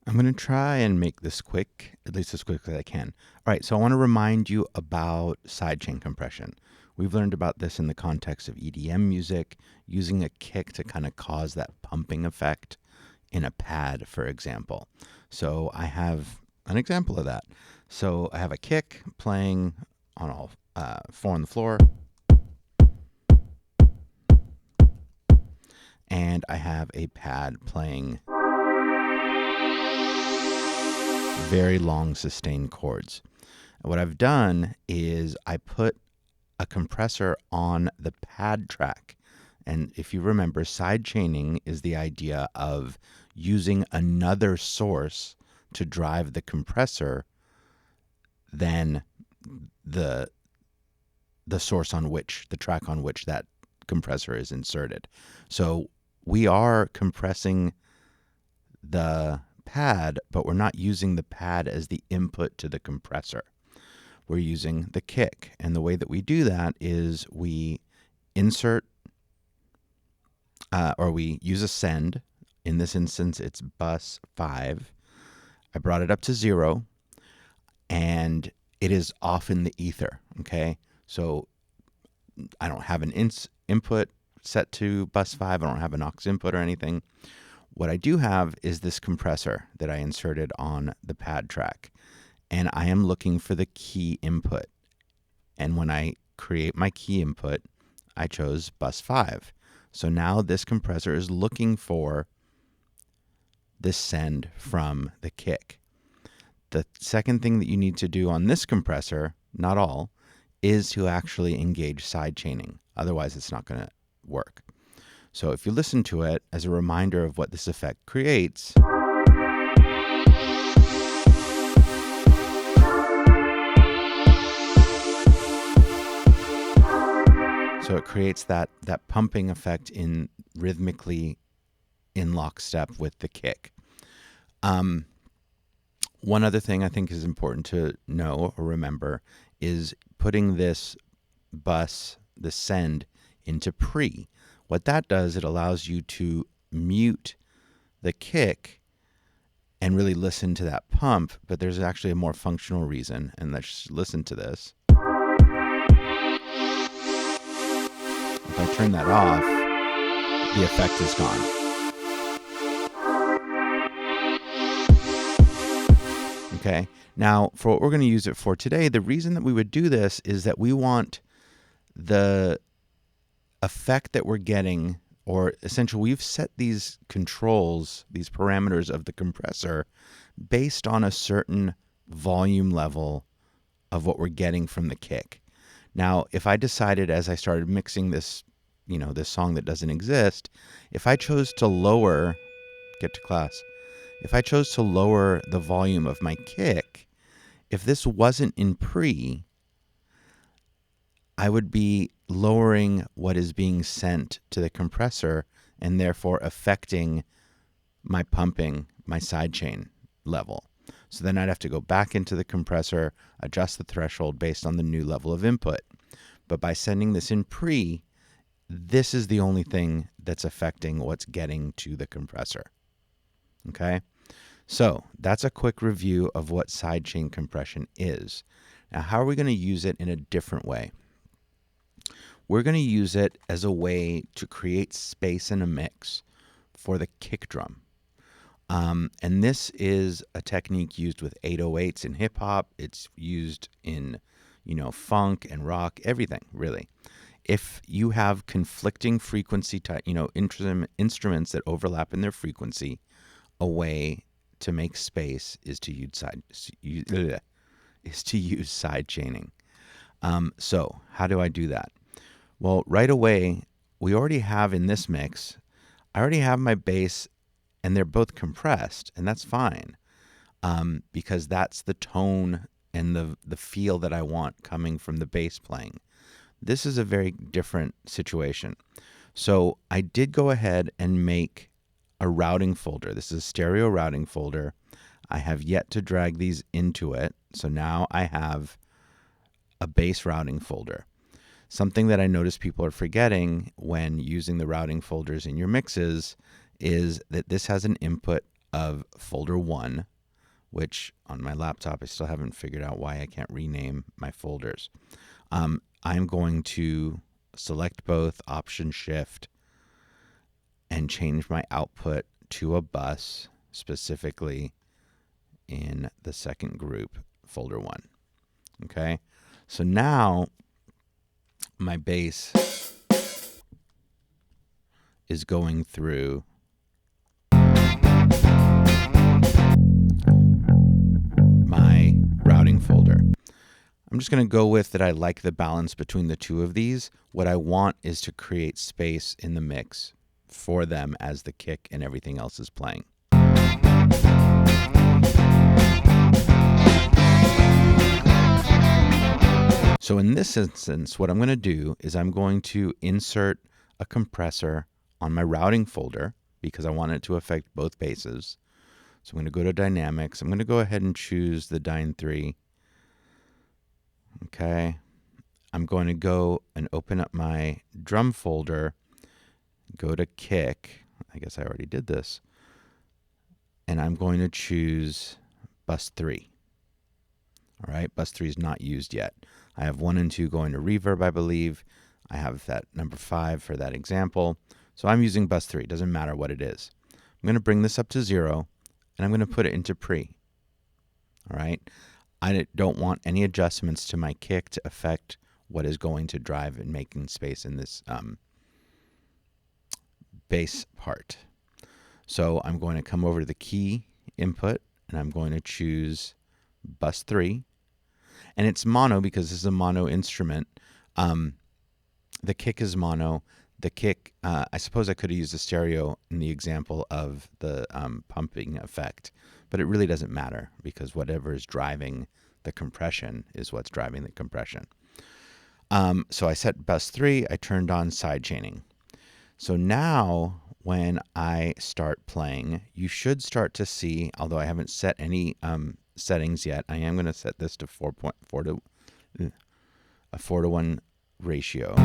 I'm going to try and make this quick, at least as quick as I can. All right, so I want to remind you about sidechain compression. We've learned about this in the context of EDM music, using a kick to kind of cause that pumping effect in a pad, for example. So I have an example of that. So I have a kick playing on all four on the floor, and I have a pad playing very long sustained chords. And what I've done is I put a compressor on the pad track. And if you remember, sidechaining is the idea of using another source to drive the compressor than the source on which, the track on which that compressor is inserted. So we are compressing the pad, but we're not using the pad as the input to the compressor. We're using the kick. And the way that we do that is we insert or we use a send. In this instance, it's bus 5. I brought it up to 0, and it is off in the ether, okay? So I don't have an input set to bus 5. I don't have an aux input or anything. What I do have is this compressor that I inserted on the pad track, and I am looking for the key input. And when I create my key input, I chose bus 5. So now this compressor is looking for this send from the kick. The second thing that you need to do on this compressor, not all, is to actually engage sidechaining. Otherwise, it's not going to work. So if you listen to it as a reminder of what this effect creates, so it creates that pumping effect in rhythmically in lockstep with the kick. One other thing I think is important to know or remember is putting this bus, the send, into pre. What that does, it allows you to mute the kick and really listen to that pump, but there's actually a more functional reason, and let's just listen to this. If I turn that off, the effect is gone. Okay, now for what we're going to use it for today, the reason that we would do this is that we want the effect that we're getting, or essentially we've set these controls, these parameters of the compressor based on a certain volume level of what we're getting from the kick. Now, if I decided as I started mixing this, this song that doesn't exist, if I chose to lower, get to class, if I chose to lower the volume of my kick, if this wasn't in pre, I would be lowering what is being sent to the compressor and therefore affecting my pumping, my sidechain level. So then I'd have to go back into the compressor, adjust the threshold based on the new level of input. But by sending this in pre, this is the only thing that's affecting what's getting to the compressor. Okay? So that's a quick review of what sidechain compression is. Now, how are we going to use it in a different way? We're going to use it as a way to create space in a mix for the kick drum. And this is a technique used with 808s in hip hop. It's used in, funk and rock, everything, really. If you have conflicting frequency type, instruments that overlap in their frequency, a way to make space is to use sidechaining. So how do I do that? Well, right away, we already have in this mix, I already have my bass, and they're both compressed, and that's fine, because that's the tone and the feel that I want coming from the bass playing. This is a very different situation. So I did go ahead and make a routing folder. This is a stereo routing folder. I have yet to drag these into it. So now I have a bass routing folder. Something that I notice people are forgetting when using the routing folders in your mixes is that this has an input of folder 1, which on my laptop I still haven't figured out why I can't rename my folders. I'm going to select both, Option Shift, and change my output to a bus, specifically in the second group, folder 1. Okay, so now my bass is going through my routing folder. I'm just going to go with that I like the balance between the two of these. What I want is to create space in the mix for them as the kick and everything else is playing. So in this instance, what I'm going to do is I'm going to insert a compressor on my routing folder because I want it to affect both basses. So I'm going to go to Dynamics. I'm going to go ahead and choose the Dyne 3. Okay. I'm going to go and open up my drum folder, go to kick. I guess I already did this. And I'm going to choose bus 3. All right, bus 3 is not used yet. I have 1 and 2 going to reverb, I believe. I have that number 5 for that example. So I'm using bus 3. It doesn't matter what it is. I'm going to bring this up to 0, and I'm going to put it into pre. All right. I don't want any adjustments to my kick to affect what is going to drive and making space in this bass part. So I'm going to come over to the key input, and I'm going to choose bus 3. And it's mono because this is a mono instrument. The kick is mono. The kick, I suppose I could have used a stereo in the example of the pumping effect, but it really doesn't matter because whatever is driving the compression is what's driving the compression. So I set bus 3, I turned on SideChaining. So now when I start playing, you should start to see, although I haven't set any settings yet, I am going to set this to 4.4 to a 4:1 ratio.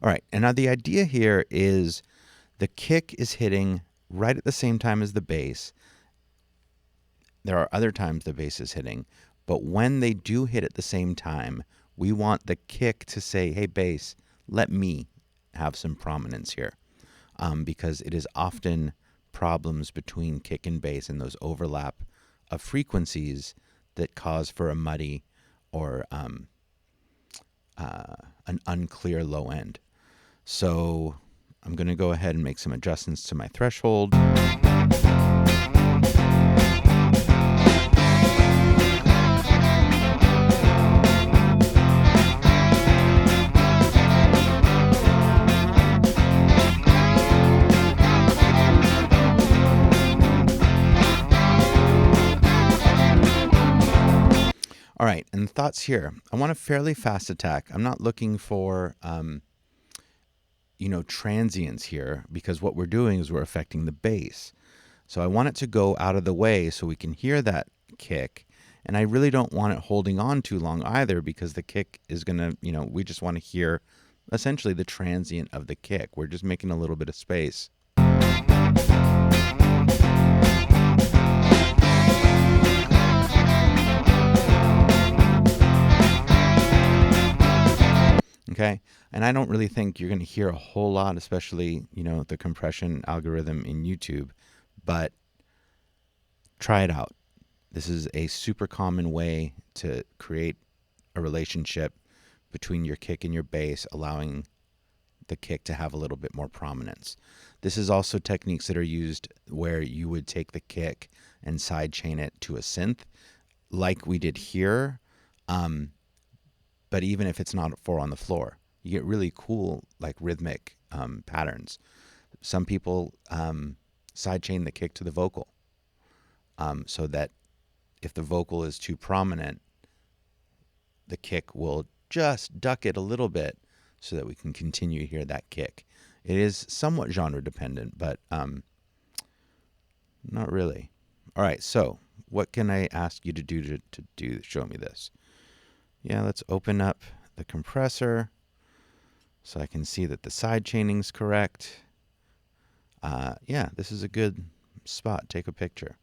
All right, and now the idea here is the kick is hitting right at the same time as the bass. There are other times the bass is hitting, but when they do hit at the same time, we want the kick to say, hey, bass, let me have some prominence here, because it is often problems between kick and bass and those overlap of frequencies that cause for a muddy or an unclear low end. So I'm going to go ahead and make some adjustments to my threshold. All right, and thoughts here. I want a fairly fast attack. I'm not looking for transients here, because what we're doing is we're affecting the bass. So I want it to go out of the way so we can hear that kick. And I really don't want it holding on too long either, because the kick is going to, we just want to hear essentially the transient of the kick. We're just making a little bit of space. Okay, and I don't really think you're going to hear a whole lot, especially, the compression algorithm in YouTube, but try it out. This is a super common way to create a relationship between your kick and your bass, allowing the kick to have a little bit more prominence. This is also techniques that are used where you would take the kick and sidechain it to a synth, like we did here. But even if it's not 4 on the floor, you get really cool, like rhythmic patterns. Some people sidechain the kick to the vocal, so that if the vocal is too prominent, the kick will just duck it a little bit so that we can continue to hear that kick. It is somewhat genre dependent, but not really. All right, so What can I ask you to do to show me this? Yeah, let's open up the compressor so I can see that the side chaining's correct. Yeah, this is a good spot. Take a picture.